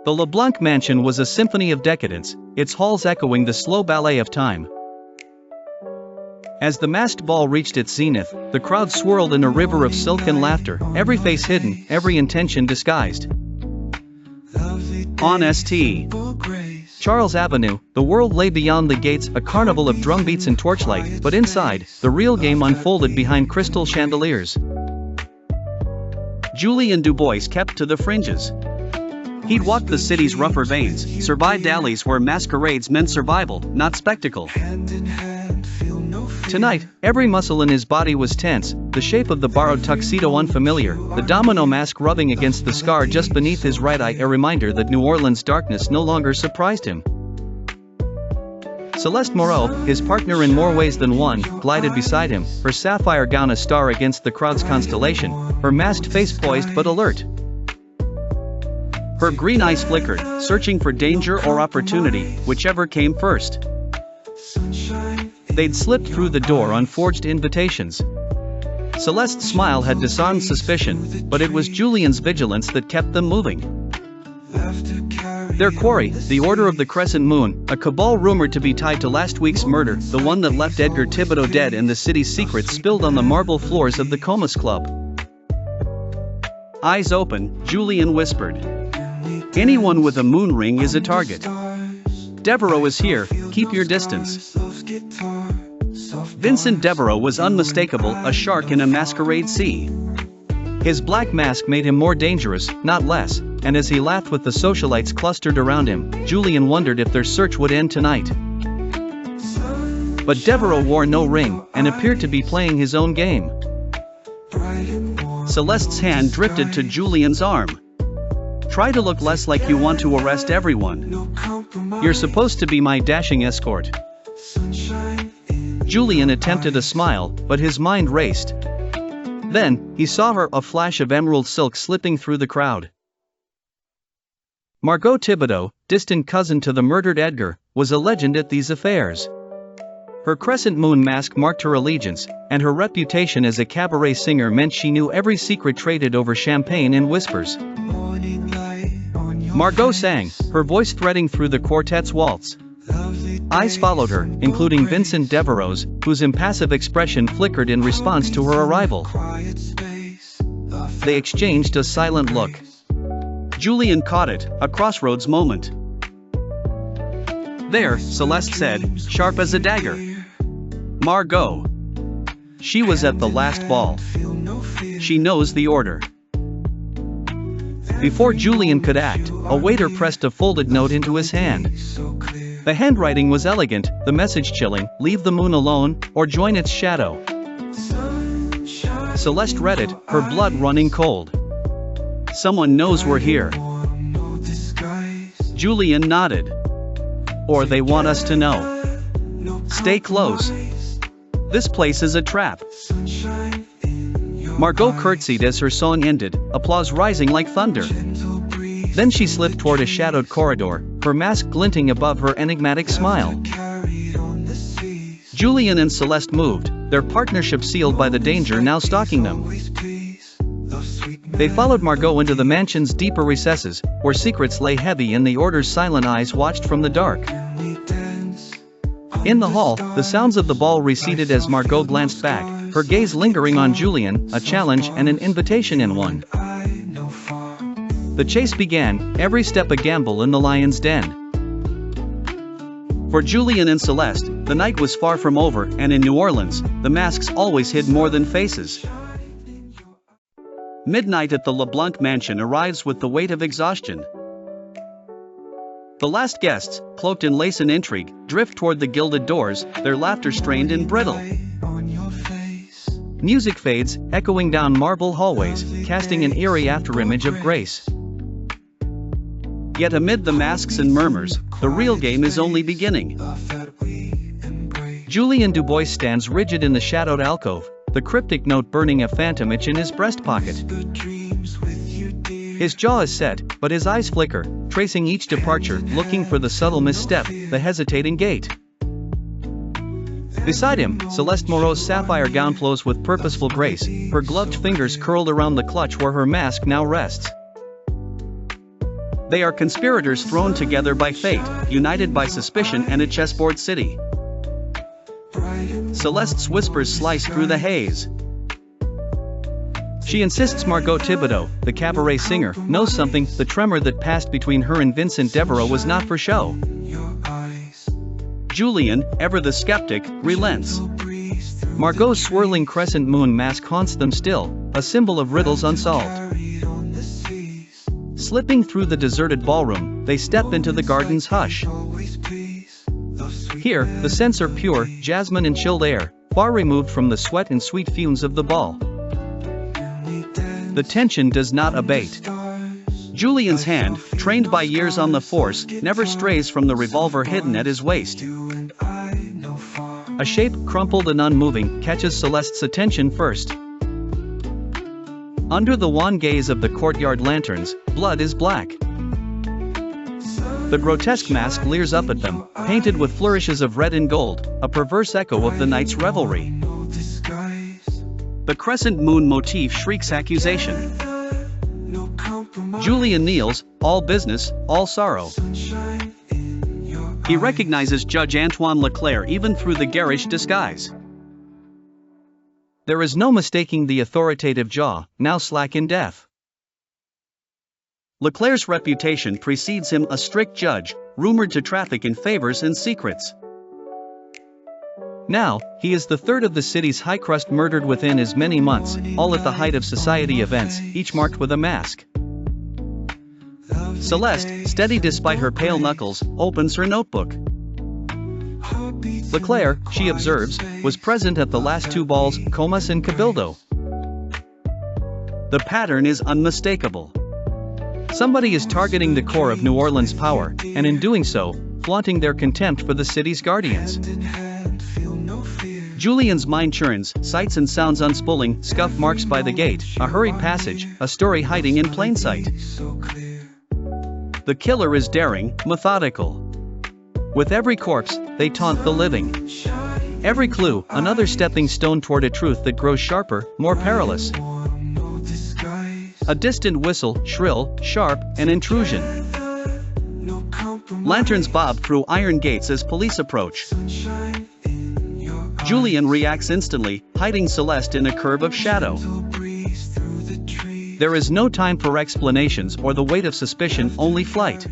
The LeBlanc mansion was a symphony of decadence, its halls echoing the slow ballet of time. As the masked ball reached its zenith, the crowd swirled in a river of silk and laughter, every face hidden, every intention disguised. On St. Charles Avenue, the world lay beyond the gates, a carnival of drumbeats and torchlight, but inside, the real game unfolded behind crystal chandeliers. Julien Dubois kept to the fringes. He'd walked the city's rougher veins, survived alleys where masquerades meant survival, not spectacle. Tonight, every muscle in his body was tense, the shape of the borrowed tuxedo unfamiliar, the domino mask rubbing against the scar just beneath his right eye, a reminder that New Orleans' darkness no longer surprised him. Celeste Moreau, his partner in more ways than one, glided beside him, her sapphire gown a star against the crowd's constellation, her masked face poised but alert. Her green eyes flickered, searching for danger or opportunity, whichever came first. They'd slipped through the door on forged invitations. Celeste's smile had disarmed suspicion, but it was Julien's vigilance that kept them moving. Their quarry, the Order of the Crescent Moon, a cabal rumored to be tied to last week's murder, the one that left Edgar Thibodeau dead and the city's secrets spilled on the marble floors of the Comus Club. Eyes open, Julien whispered. Anyone with a moon ring is a target. Devereaux is here, keep your distance. Vincent Devereaux was unmistakable, a shark in a masquerade sea. His black mask made him more dangerous, not less, and as he laughed with the socialites clustered around him, Julien wondered if their search would end tonight. But Devereaux wore no ring, and appeared to be playing his own game. Celeste's hand drifted to Julien's arm. Try to look less like you want to arrest everyone. You're supposed to be my dashing escort. Julien attempted a smile, but his mind raced. Then, he saw her, a flash of emerald silk slipping through the crowd. Margot Thibodeau, distant cousin to the murdered Edgar, was a legend at these affairs. Her Crescent Moon mask marked her allegiance, and her reputation as a cabaret singer meant she knew every secret traded over champagne and whispers. Margot sang, her voice threading through the quartet's waltz. Eyes followed her, including Vincent Devereaux's, whose impassive expression flickered in response to her arrival. They exchanged a silent look. Julien caught it, a crossroads moment. There, Celeste said, sharp as a dagger. Margot. She was at the last ball. She knows the order. Before Julien could act, a waiter pressed a folded note into his hand. The handwriting was elegant, the message chilling, leave the moon alone, or join its shadow. Celeste read it, her blood running cold. Someone knows we're here. Julien nodded. Or they want us to know. Stay close. This place is a trap. Margot curtsied as her song ended, applause rising like thunder. Then she slipped toward a shadowed corridor, her mask glinting above her enigmatic smile. Julien and Celeste moved, their partnership sealed by the danger now stalking them. They followed Margot into the mansion's deeper recesses, where secrets lay heavy and the Order's silent eyes watched from the dark. In the hall, the sounds of the ball receded as Margot glanced back, her gaze lingering on Julien, a challenge and an invitation in one. The chase began, every step a gamble in the lion's den. For Julien and Celeste, the night was far from over, and in New Orleans, the masks always hid more than faces. Midnight at the LeBlanc mansion arrives with the weight of exhaustion. The last guests, cloaked in lace and intrigue, drift toward the gilded doors, their laughter strained and brittle. Music fades, echoing down marble hallways, casting an eerie afterimage of grace. Yet amid the masks and murmurs, the real game is only beginning. Julien Dubois stands rigid in the shadowed alcove, the cryptic note burning a phantom itch in his breast pocket. His jaw is set, but his eyes flicker, tracing each departure, looking for the subtle misstep, the hesitating gait. Beside him, Celeste Moreau's sapphire gown flows with purposeful grace, her gloved fingers curled around the clutch where her mask now rests. They are conspirators thrown together by fate, united by suspicion and a chessboard city. Celeste's whispers slice through the haze. She insists Margot Thibodeau, the cabaret singer, knows something. The tremor that passed between her and Vincent Devereaux was not for show. Julian, ever the skeptic, relents. Margot's swirling crescent moon mask haunts them still, a symbol of riddles unsolved. Slipping through the deserted ballroom, they step into the garden's hush. Here, the scents are pure, jasmine and chilled air, far removed from the sweat and sweet fumes of the ball. The tension does not abate. Julian's hand, trained by years on the force, never strays from the revolver hidden at his waist. A shape, crumpled and unmoving, catches Celeste's attention first. Under the wan gaze of the courtyard lanterns, blood is black. The grotesque mask leers up at them, painted with flourishes of red and gold, a perverse echo of the night's revelry. The crescent moon motif shrieks accusation. Julian kneels, all business, all sorrow. He recognizes Judge Antoine Leclerc even through the garish disguise. There is no mistaking the authoritative jaw, now slack in death. Leclerc's reputation precedes him, a strict judge, rumored to traffic in favors and secrets. Now, he is the third of the city's high crust murdered within as many months, all at the height of society events, each marked with a mask. Celeste, steady despite her pale knuckles, opens her notebook. Leclerc, she observes, was present at the last two balls, Comas and Cabildo. The pattern is unmistakable. Somebody is targeting the core of New Orleans' power, and in doing so, flaunting their contempt for the city's guardians. Julian's mind churns, sights and sounds unspooling, scuff marks by the gate, a hurried passage, a story hiding in plain sight. The killer is daring, methodical. With every corpse, they taunt the living. Every clue, another stepping stone toward a truth that grows sharper, more perilous. A distant whistle, shrill, sharp, an intrusion. Lanterns bob through iron gates as police approach. Julian reacts instantly, hiding Celeste in a curve of shadow. There is no time for explanations or the weight of suspicion, only flight.